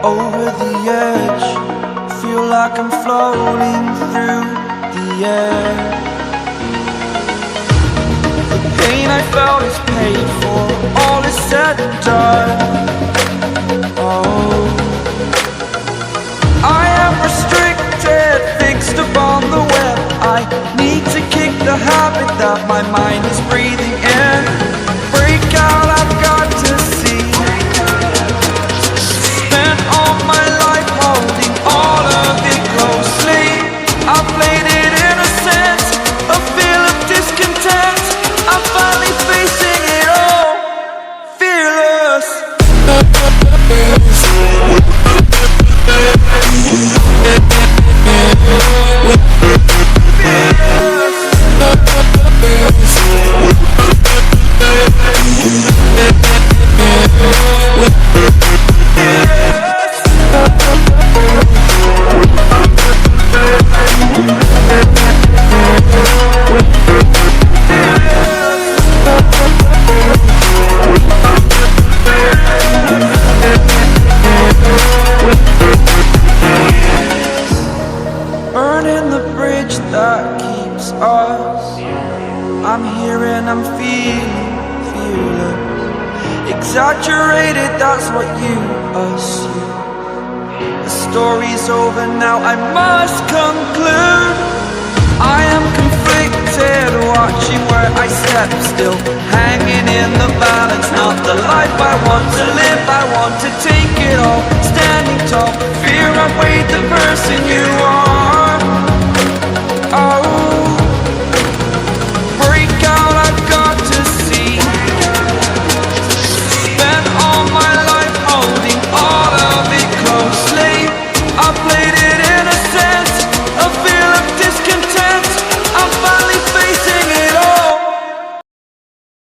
over the edge. Feel like I'm floating through the air. The pain I felt is paid for, all is said and done. Oh, I am restricted, fixed upon the web. I need to kick the habit that my mind is breathing in. Break out, I've got to see. Spent all my life holding all of it closely. I played it innocent, a feel of discontent. I'm finally facing it all, fearless. Burning the bridge that keeps us. I'm here and I'm feeling fearless. Exaggerated, that's what you assume. The story's over now, I must conclude. I am conflicted, watching where I step still, hanging in the balance. Not the life I want to live, I want to take it all. Standing tall, fear I've weighed the person you